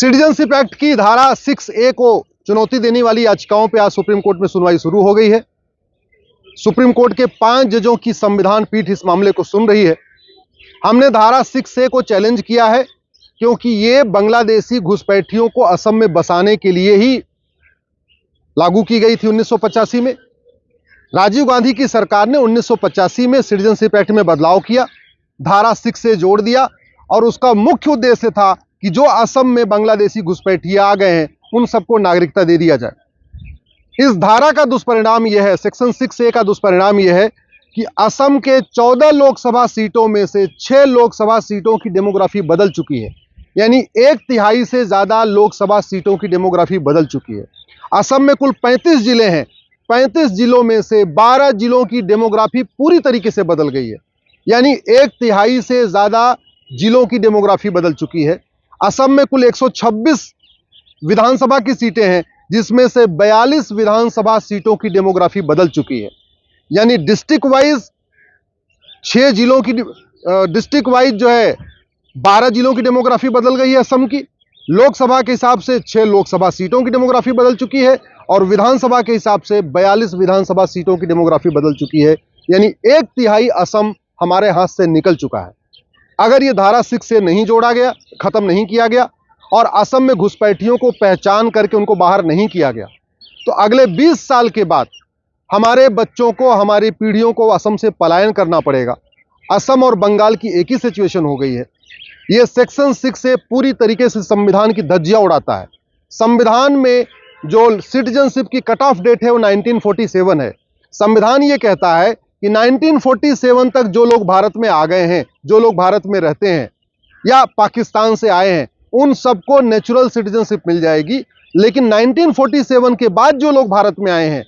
Citizenship act की धारा 6A को चुनौती देने वाली याचिकाओं पर आज सुप्रीम कोर्ट में सुनवाई शुरू हो गई है। सुप्रीम कोर्ट के 5 जजों की संविधान पीठ इस मामले को सुन रही है। हमने धारा 6A को चैलेंज किया है क्योंकि ये बांग्लादेशी घुसपैठियों को असम में बसाने के लिए ही लागू की गई थी 1985 में। राजीव गांधी की सरकार ने 1985 में सिटीजनशिप एक्ट में बदलाव किया, धारा 6A जोड़ दिया और उसका मुख्य उद्देश्य था कि जो असम में बांग्लादेशी घुसपैठिए आ गए हैं उन सबको नागरिकता दे दिया जाए। इस धारा का दुष्परिणाम यह है, सेक्शन 6A का दुष्परिणाम यह है कि असम के 14 लोकसभा सीटों में से 6 लोकसभा सीटों की डेमोग्राफी बदल चुकी है, यानी 1/3 से ज्यादा लोकसभा सीटों की डेमोग्राफी बदल चुकी है। असम में कुल 35 जिले हैं, 35 जिलों में से 12 जिलों की डेमोग्राफी पूरी तरीके से बदल गई है, यानी 1/3 से ज्यादा जिलों की डेमोग्राफी बदल चुकी है। असम में कुल 126 विधानसभा की सीटें हैं, जिसमें से 42 विधानसभा सीटों की डेमोग्राफी बदल चुकी है, यानी डिस्ट्रिक्ट वाइज 6 जिलों की डिस्ट्रिक्ट वाइज जो है 12 जिलों की डेमोग्राफी बदल गई है। असम की लोकसभा के हिसाब से 6 लोकसभा सीटों की डेमोग्राफी बदल चुकी है और विधानसभा के हिसाब से 42 विधानसभा सीटों की डेमोग्राफी बदल चुकी है, यानी 1/3 असम हमारे हाथ से निकल चुका है। अगर ये धारा 6 नहीं जोड़ा गया, खत्म नहीं किया गया और असम में घुसपैठियों को पहचान करके उनको बाहर नहीं किया गया, तो अगले 20 साल के बाद हमारे बच्चों को, हमारी पीढ़ियों को असम से पलायन करना पड़ेगा। असम और बंगाल की एक ही सिचुएशन हो गई है। यह सेक्शन 6 पूरी तरीके से संविधान की धज्जियां उड़ाता है। संविधान में जो सिटीजनशिप की कट ऑफ डेट है वो 1947 है। संविधान ये कहता है कि 1947 तक जो लोग भारत में आ गए हैं, जो लोग भारत में रहते हैं या पाकिस्तान से आए हैं, उन सबको नेचुरल सिटीजनशिप मिल जाएगी। लेकिन 1947 के बाद जो लोग भारत में आए हैं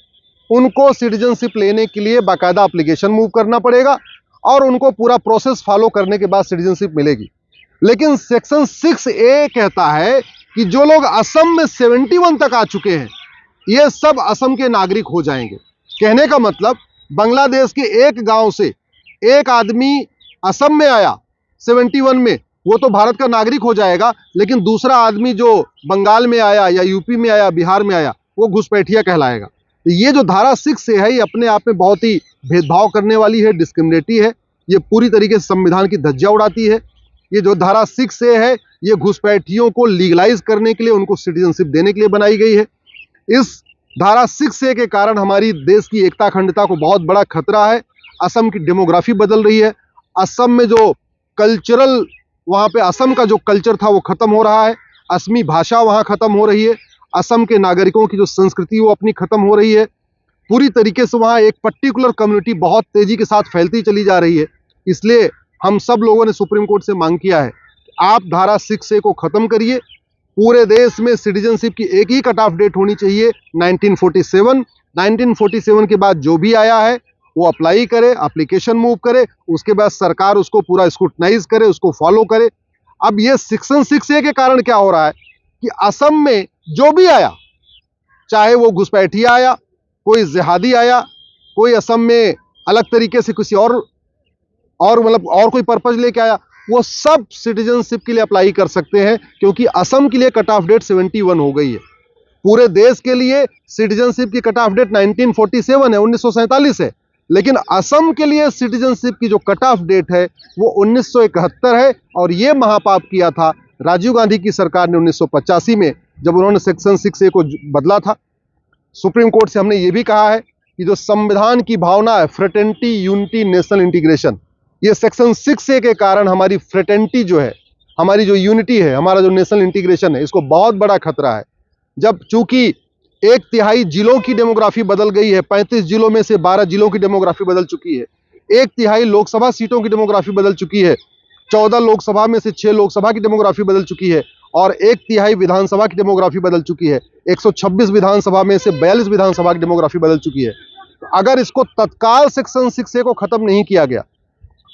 उनको सिटीजनशिप लेने के लिए बाकायदा एप्लीकेशन मूव करना पड़ेगा और उनको पूरा प्रोसेस फॉलो करने के बाद सिटीजनशिप मिलेगी। लेकिन सेक्शन 6A कहता है कि जो लोग असम में 71 तक आ चुके हैं ये सब असम के नागरिक हो जाएंगे। कहने का मतलब बांग्लादेश के एक गांव से एक आदमी असम में आया 71 में, वो तो भारत का नागरिक हो जाएगा, लेकिन दूसरा आदमी जो बंगाल में आया या यूपी में आया, बिहार में आया, वो घुसपैठिया कहलाएगा। तो ये जो धारा 6 है ये अपने आप में बहुत ही भेदभाव करने वाली है, डिस्क्रिमिनेटरी है। ये पूरी तरीके से संविधान की धज्जियां उड़ाती है। ये जो धारा 6 है ये घुसपैठियों को लीगलाइज करने के लिए, उनको सिटीजनशिप देने के लिए बनाई गई है। इस धारा 6 के कारण हमारी देश की एकता अखंडता को बहुत बड़ा खतरा है। असम की डेमोग्राफी बदल रही है। असम में जो कल्चरल, वहाँ पे असम का जो कल्चर था वो खत्म हो रहा है। असमी भाषा वहाँ खत्म हो रही है। असम के नागरिकों की जो संस्कृति वो अपनी खत्म हो रही है। पूरी तरीके से वहाँ एक पर्टिकुलर कम्युनिटी बहुत तेजी के साथ फैलती चली जा रही है। इसलिए हम सब लोगों ने सुप्रीम कोर्ट से मांग किया है कि आप धारा 6A को खत्म करिए। पूरे देश में सिटीजनशिप की एक ही कट ऑफ डेट होनी चाहिए, 1947। 1947 के बाद जो भी आया है वो अप्लाई करे, एप्लीकेशन मूव करे, उसके बाद सरकार उसको पूरा स्क्रूटनाइज करे, उसको फॉलो करे। अब ये सेक्शन 6A के कारण क्या हो रहा है कि असम में जो भी आया, चाहे वो घुसपैठिया आया, कोई जिहादी आया, कोई असम में अलग तरीके से किसी और मतलब और कोई पर्पज लेके आया, वो सब सिटीजनशिप के लिए अप्लाई कर सकते हैं, क्योंकि असम के लिए कट ऑफ डेट 71 हो गई है। पूरे देश के लिए सिटीजनशिप की कट ऑफ डेट 1947 है, 1947 है, लेकिन असम के लिए सिटीजनशिप की जो कट ऑफ डेट है वो 1971 है। और ये महापाप किया था राजीव गांधी की सरकार ने 1985 में, जब उन्होंने सेक्शन 6A को बदला था। सुप्रीम कोर्ट से हमने ये भी कहा है कि जो संविधान की भावना है, फ्रेटर्निटी, यूनिटी, नेशनल इंटीग्रेशन, ये सेक्शन 6A के कारण हमारी फ्रेटर्निटी जो है, हमारी जो यूनिटी है, हमारा जो नेशनल इंटीग्रेशन है, इसको बहुत बड़ा खतरा है। जब चूंकि 1/3 जिलों की डेमोग्राफी बदल गई है, 35 जिलों में से 12 जिलों की डेमोग्राफी बदल चुकी है, 1/3 लोकसभा सीटों की डेमोग्राफी बदल चुकी है, 14 लोकसभा में से 6 लोकसभा की डेमोग्राफी बदल चुकी है और 1/3 विधानसभा की डेमोग्राफी बदल चुकी है, 126 विधानसभा में से 42 विधानसभा की डेमोग्राफी बदल चुकी है। तो अगर इसको तत्काल सेक्शन 6A को खत्म नहीं किया गया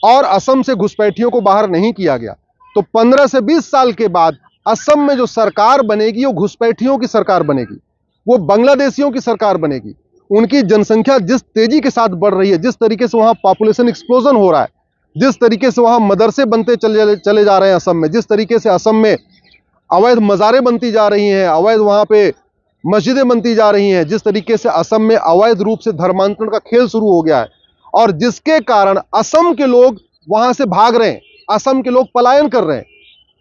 और असम से घुसपैठियों को बाहर नहीं किया गया, तो 15 से 20 साल के बाद असम में जो सरकार बनेगी वो घुसपैठियों की सरकार बनेगी, वो बांग्लादेशियों की सरकार बनेगी। उनकी जनसंख्या जिस तेजी के साथ बढ़ रही है, जिस तरीके से वहां पॉपुलेशन एक्सप्लोजन हो रहा है, जिस तरीके से वहां मदरसे बनते चले जा रहे हैं असम में, जिस तरीके से असम में अवैध मज़ारें बनती जा रही हैं, अवैध वहाँ पे मस्जिदें बनती जा रही हैं, जिस तरीके से असम में अवैध रूप से धर्मांतरण का खेल शुरू हो गया है और जिसके कारण असम के लोग वहां से भाग रहे हैं, असम के लोग पलायन कर रहे हैं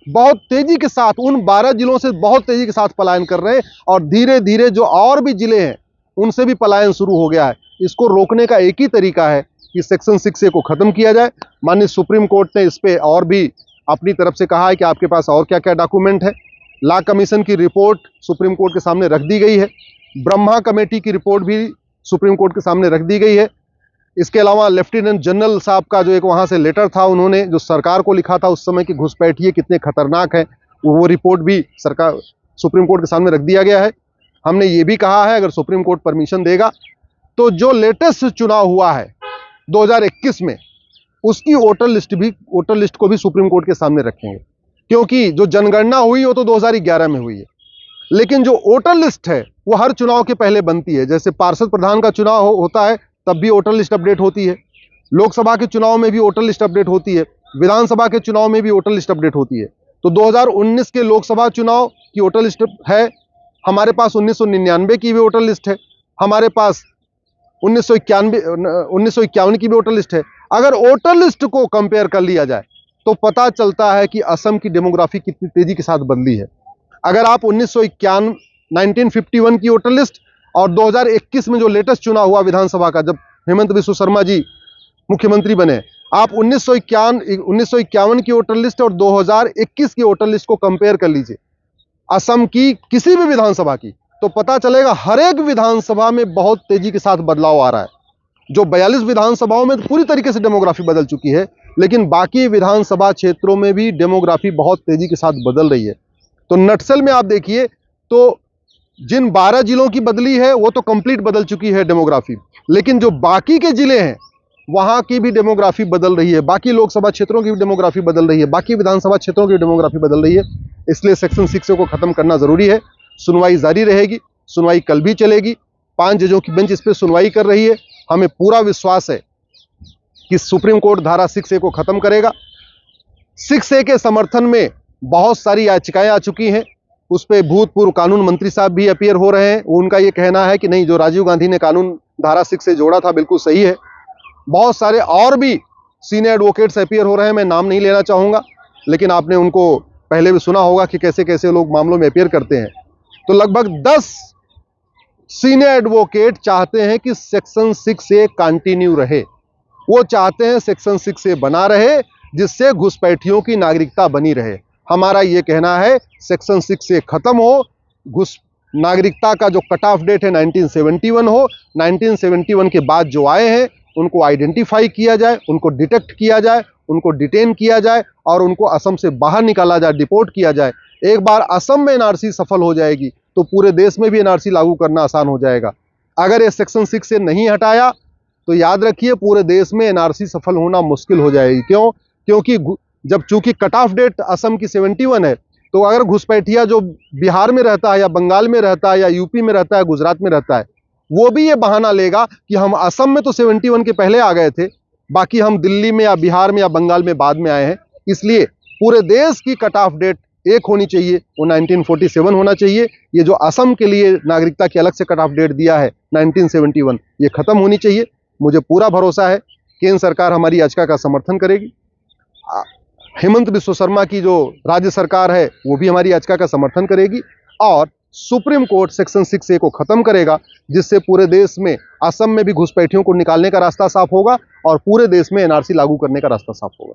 बहुत तेजी के साथ, उन 12 जिलों से बहुत तेजी के साथ पलायन कर रहे हैं और धीरे धीरे जो और भी जिले हैं उनसे भी पलायन शुरू हो गया है। इसको रोकने का एक ही तरीका है कि सेक्शन 6A को खत्म किया जाए। माननीय सुप्रीम कोर्ट ने इस पे और भी अपनी तरफ से कहा है कि आपके पास और क्या क्या डॉक्यूमेंट है। लॉ कमीशन की रिपोर्ट सुप्रीम कोर्ट के सामने रख दी गई है, ब्रह्मा कमेटी की रिपोर्ट भी सुप्रीम कोर्ट के सामने रख दी गई है। इसके अलावा लेफ्टिनेंट जनरल साहब का जो एक वहाँ से लेटर था, उन्होंने जो सरकार को लिखा था उस समय की घुसपैठिए कितने खतरनाक है, वो रिपोर्ट भी सरकार सुप्रीम कोर्ट के सामने रख दिया गया है। हमने ये भी कहा है अगर सुप्रीम कोर्ट परमिशन देगा तो जो लेटेस्ट चुनाव हुआ है 2021 में, उसकी वोटर लिस्ट को भी सुप्रीम कोर्ट के सामने रखेंगे, क्योंकि जो जनगणना हुई वो तो 2011 में हुई है, लेकिन जो वोटर लिस्ट है वो हर चुनाव के पहले बनती है। जैसे पार्षद प्रधान का चुनाव होता है तब भी वोटर लिस्ट अपडेट होती है, लोकसभा के चुनाव में भी वोटर लिस्ट अपडेट होती है, विधानसभा के चुनाव में भी वोटर लिस्ट अपडेट होती है। तो 2019 के लोकसभा चुनाव की वोटर लिस्ट है, हमारे पास 1999 की भी वोटर लिस्ट है, हमारे पास 1951 की भी वोटर लिस्ट है। अगर वोटर लिस्ट को कंपेयर कर लिया जाए तो पता चलता है कि असम की डेमोग्राफी कितनी तेजी के साथ बदली है। अगर आप 1951 की वोटर लिस्ट और 2021 में जो लेटेस्ट चुनाव हुआ विधानसभा का, जब हेमंत बिस्व शर्मा जी मुख्यमंत्री बने, आप 1951 की वोटर लिस्ट और 2021 की वोटर लिस्ट को कंपेयर कर लीजिए असम की किसी भी विधानसभा की, तो पता चलेगा हर एक विधानसभा में बहुत तेजी के साथ बदलाव आ रहा है। जो 42 विधानसभाओं में पूरी तरीके से डेमोग्राफी बदल चुकी है, लेकिन बाकी विधानसभा क्षेत्रों में भी डेमोग्राफी बहुत तेजी के साथ बदल रही है। तो नक्सल में आप देखिए तो जिन 12 जिलों की बदली है वो तो कंप्लीट बदल चुकी है डेमोग्राफी, लेकिन जो बाकी के जिले हैं वहां की भी डेमोग्राफी बदल रही है, बाकी लोकसभा क्षेत्रों की भी डेमोग्राफी बदल रही है, बाकी विधानसभा क्षेत्रों की डेमोग्राफी बदल रही है। इसलिए सेक्शन 6A को खत्म करना जरूरी है। सुनवाई जारी रहेगी, सुनवाई कल भी चलेगी, 5 जजों की बेंच इस पर सुनवाई कर रही है। हमें पूरा विश्वास है कि सुप्रीम कोर्ट धारा 6A को खत्म करेगा। 6A के समर्थन में बहुत सारी याचिकाएं आ चुकी हैं, उस पर भूतपूर्व कानून मंत्री साहब भी अपीयर हो रहे हैं। उनका ये कहना है कि नहीं, जो राजीव गांधी ने कानून धारा 6A जोड़ा था बिल्कुल सही है। बहुत सारे और भी सीनियर एडवोकेट्स अपीयर हो रहे हैं, मैं नाम नहीं लेना चाहूंगा, लेकिन आपने उनको पहले भी सुना होगा कि कैसे कैसे लोग मामलों में अपीयर करते हैं। तो लगभग 10 सीनियर एडवोकेट चाहते हैं कि सेक्शन 6A कंटिन्यू रहे। वो चाहते हैं सेक्शन 6A बना रहे, जिससे घुसपैठियों की नागरिकता बनी रहे। हमारा ये कहना है सेक्शन 6A खत्म हो, नागरिकता का जो कट ऑफ डेट है 1971 हो, 1971 के बाद जो आए हैं उनको आइडेंटिफाई किया जाए, उनको डिटेक्ट किया जाए, उनको डिटेन किया जाए और उनको असम से बाहर निकाला जाए, डिपोर्ट किया जाए। एक बार असम में एनआरसी सफल हो जाएगी तो पूरे देश में भी एनआरसी लागू करना आसान हो जाएगा। अगर ये सेक्शन 6A नहीं हटाया तो याद रखिए पूरे देश में एनआरसी सफल होना मुश्किल हो जाएगी। क्यों? क्योंकि जब चूंकि कट ऑफ डेट असम की 71 है, तो अगर घुसपैठिया जो बिहार में रहता है या बंगाल में रहता है या यूपी में रहता है, गुजरात में रहता है, वो भी ये बहाना लेगा कि हम असम में तो 71 के पहले आ गए थे, बाकी हम दिल्ली में या बिहार में या बंगाल में बाद में आए हैं। इसलिए पूरे देश की कट ऑफ डेट एक होनी चाहिए, वो 1947 होना चाहिए। ये जो असम के लिए नागरिकता की अलग से कट ऑफ डेट दिया है 1971, ये खत्म होनी चाहिए। मुझे पूरा भरोसा है केंद्र सरकार हमारी याचिका का समर्थन करेगी। हेमंत बिस्व शर्मा की जो राज्य सरकार है वो भी हमारी याचिका का समर्थन करेगी और सुप्रीम कोर्ट सेक्शन 6A को खत्म करेगा, जिससे पूरे देश में असम में भी घुसपैठियों को निकालने का रास्ता साफ होगा और पूरे देश में एनआरसी लागू करने का रास्ता साफ होगा।